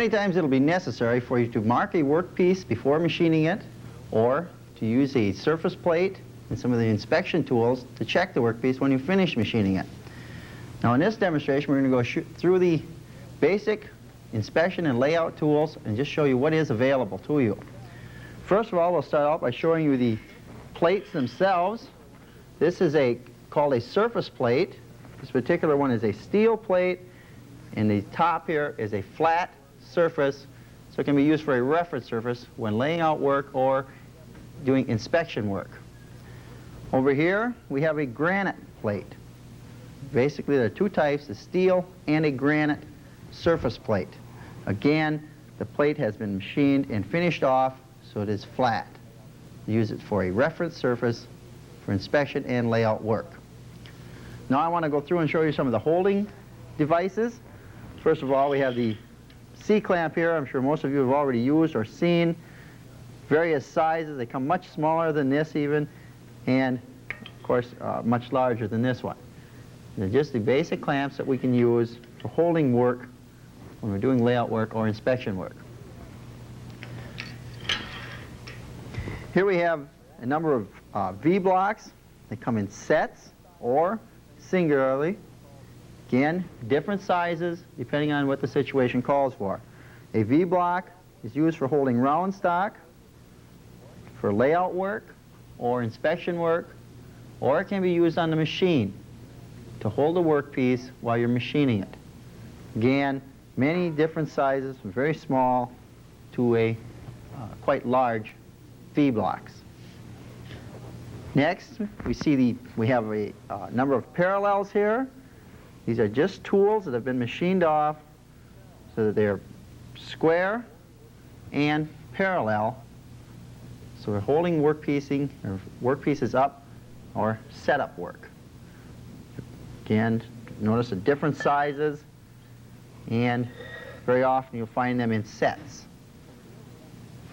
Many times it'll be necessary for you to mark a workpiece before machining it, or to use a surface plate and some of the inspection tools to check the workpiece when you finish machining it. Now in this demonstration we're going to go through the basic inspection and layout tools and just show you what is available to you. First of all, we'll start out by showing you the plates themselves. This is called a surface plate. This particular one is a steel plate, and the top here is a flat surface, so it can be used for a reference surface when laying out work or doing inspection work. Over here we have a granite plate. Basically there are two types, a steel and a granite surface plate. Again, the plate has been machined and finished off so it is flat. Use it for a reference surface for inspection and layout work. Now I want to go through and show you some of the holding devices. First of all, we have the C-clamp here. I'm sure most of you have already used or seen. Various sizes. They come much smaller than this even, and of course much larger than this one. They're just the basic clamps that we can use for holding work when we're doing layout work or inspection work. Here we have a number of V-blocks. They come in sets or singularly. Again, different sizes depending on what the situation calls for. A V-block is used for holding round stock, for layout work or inspection work, or it can be used on the machine to hold a workpiece while you're machining it. Again, many different sizes, from very small to a quite large V-blocks. Next, we have a number of parallels here. These are just tools that have been machined off so that they're square and parallel. So we're holding workpieces up or setup work. Again, notice the different sizes, and very often you'll find them in sets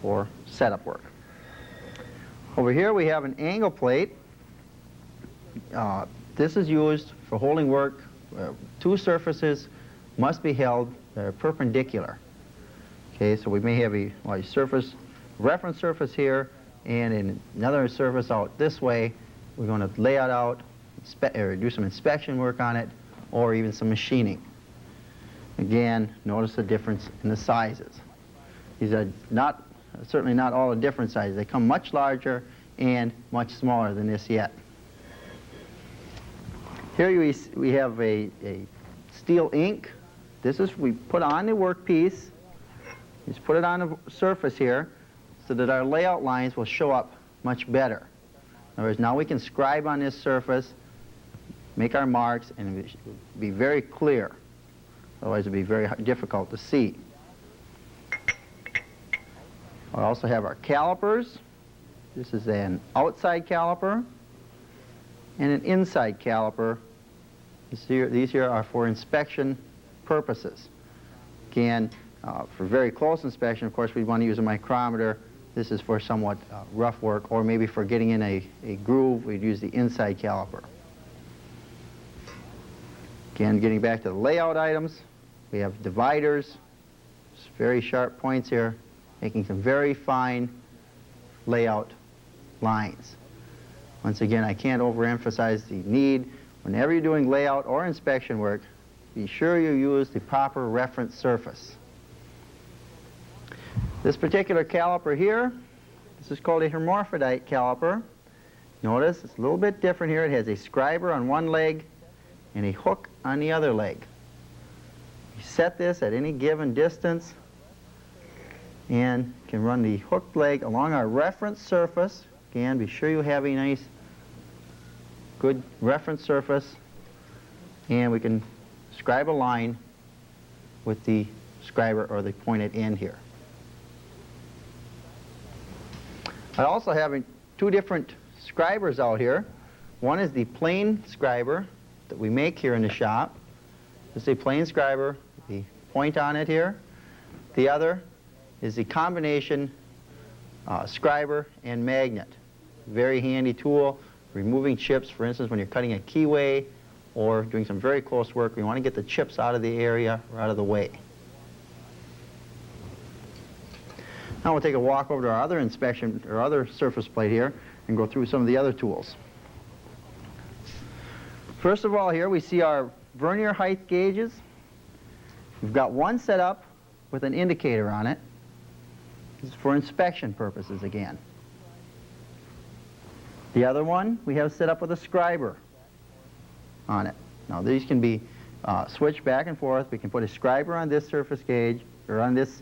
for setup work. Over here we have an angle plate. This is used for holding work. Two surfaces must be held that are perpendicular. Okay, so we may have a reference surface here, and in another surface out this way. We're going to lay it out, or do some inspection work on it, or even some machining. Again, notice the difference in the sizes. These are certainly not all the different sizes. They come much larger and much smaller than this yet. Here we have a steel ink. We put on the workpiece. Just put it on the surface here so that our layout lines will show up much better. In other words, now we can scribe on this surface, make our marks, and it will be very clear. Otherwise it would be very difficult to see. We also have our calipers. This is an outside caliper and an inside caliper. These here are for inspection purposes. Again, for very close inspection, of course, we'd want to use a micrometer. This is for somewhat rough work, or maybe for getting in a groove, we'd use the inside caliper. Again, getting back to the layout items, we have dividers, very sharp points here, making some very fine layout lines. Once again, I can't overemphasize the need, whenever you're doing layout or inspection work, be sure you use the proper reference surface. This particular caliper here, this is called a hermaphrodite caliper. Notice it's a little bit different here. It has a scriber on one leg and a hook on the other leg. You set this at any given distance and can run the hooked leg along our reference surface. Again, be sure you have a nice, good reference surface, and we can scribe a line with the scriber or the pointed end here. I also have two different scribers out here. One is the plain scriber that we make here in the shop. This is a plain scriber with the point on it here. The other is the combination scriber and magnet. Very handy tool, removing chips, for instance, when you're cutting a keyway or doing some very close work. We want to get the chips out of the area or out of the way. Now we'll take a walk over to our other inspection, or other surface plate here, and go through some of the other tools. First of all, here we see our vernier height gauges. We've got one set up with an indicator on it. This is for inspection purposes again. The other one we have set up with a scriber on it. Now these can be switched back and forth. We can put a scriber on this surface gauge, or on this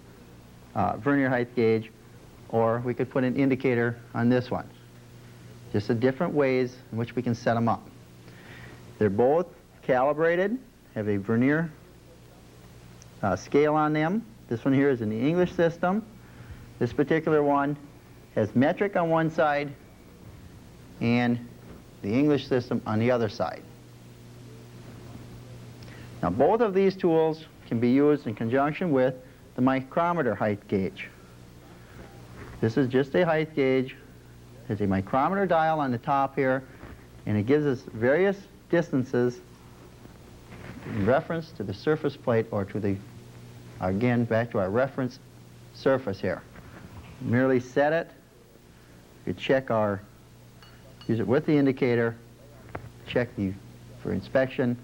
vernier height gauge, or we could put an indicator on this one. Just the different ways in which we can set them up. They're both calibrated, have a vernier scale on them. This one here is in the English system. This particular one has metric on one side and the English system on the other side. Now both of these tools can be used in conjunction with the micrometer height gauge. This is just a height gauge. There's a micrometer dial on the top here, and it gives us various distances in reference to the surface plate, or to the, again, back to our reference surface here. Merely set it. You check our, use it with the indicator, check for inspection,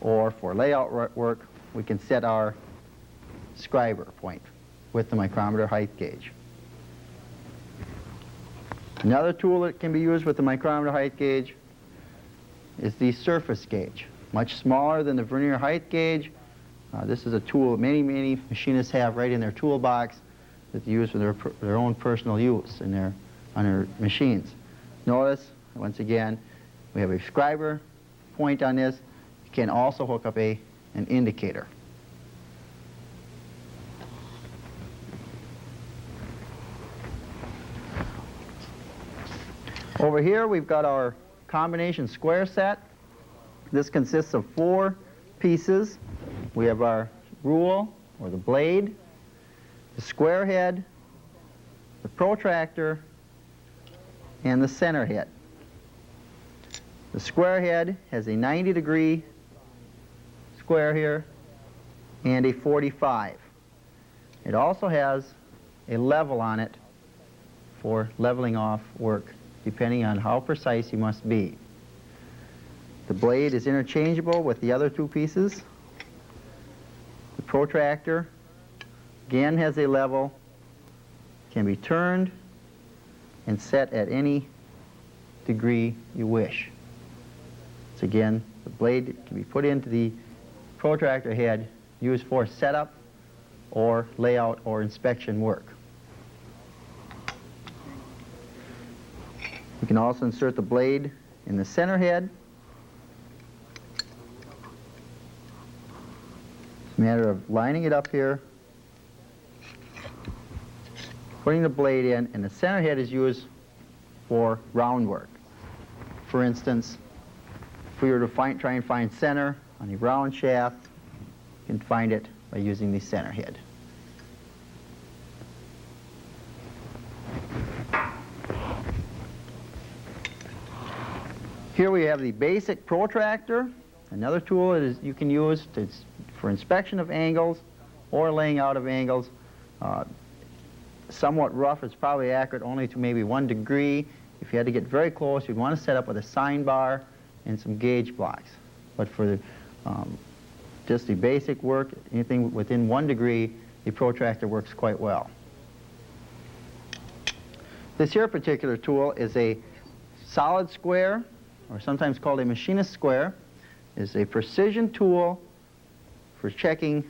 or for layout work, we can set our scriber point with the micrometer height gauge. Another tool that can be used with the micrometer height gauge is the surface gauge. Much smaller than the vernier height gauge. This is a tool many machinists have right in their toolbox that they use for their own personal use on their machines. Notice, once again, we have a scriber point on this. You can also hook up an indicator. Over here we've got our combination square set. This consists of 4 pieces. We have our rule, or the blade, the square head, the protractor, and the center head. The square head has a 90-degree square here and a 45. It also has a level on it for leveling off work, depending on how precise you must be. The blade is interchangeable with the other 2 pieces. The protractor, again, has a level, can be turned and set at any degree you wish. So again, the blade can be put into the protractor head, used for setup or layout or inspection work. You can also insert the blade in the center head. It's a matter of lining it up here, putting the blade in, and the center head is used for round work. For instance, if we were to try and find center on a round shaft, you can find it by using the center head. Here we have the basic protractor, another tool that you can use for inspection of angles or laying out of angles. Somewhat rough, it's probably accurate only to maybe 1 degree. If you had to get very close, you'd want to set up with a sine bar and some gauge blocks. But for just the basic work, anything within 1 degree, the protractor works quite well. This here particular tool is a solid square, or sometimes called a machinist square. Is a precision tool for checking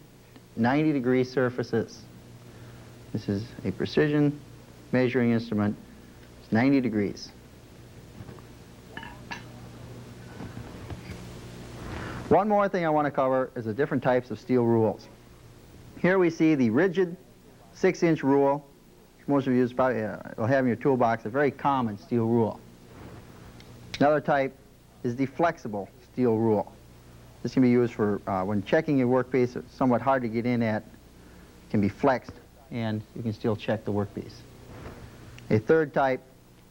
90-degree surfaces. This is a precision measuring instrument. It's 90 degrees. One more thing I want to cover is the different types of steel rules. Here we see the rigid 6-inch rule. Most of you probably will have in your toolbox, a very common steel rule. Another type is the flexible steel rule. This can be used for when checking your workpiece. It's somewhat hard to get in at. It can be flexed, and you can still check the workpiece. A third type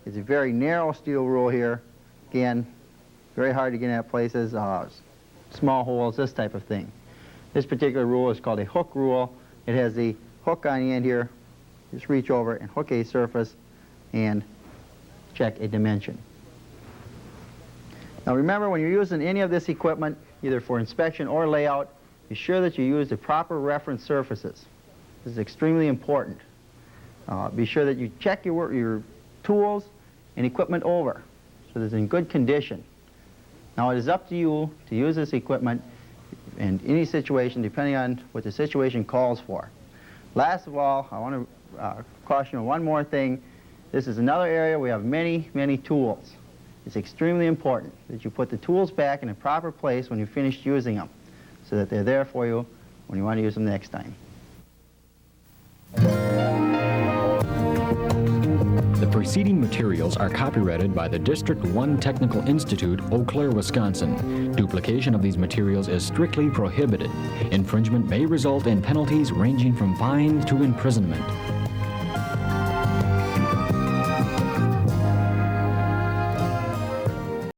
is a very narrow steel rule here. Again, very hard to get in at places, small holes, this type of thing. This particular rule is called a hook rule. It has the hook on the end here. just reach over and hook a surface and check a dimension. Now remember, when you're using any of this equipment, either for inspection or layout, be sure that you use the proper reference surfaces. This is extremely important. Be sure that you check your tools and equipment over so that it's in good condition. Now it is up to you to use this equipment in any situation depending on what the situation calls for. Last of all, I want to caution you one more thing. This is another area we have many, many tools. It's extremely important that you put the tools back in a proper place when you've finished using them so that they're there for you when you want to use them next time. The preceding materials are copyrighted by the District 1 Technical Institute, Eau Claire, Wisconsin. Duplication of these materials is strictly prohibited. Infringement may result in penalties ranging from fine to imprisonment.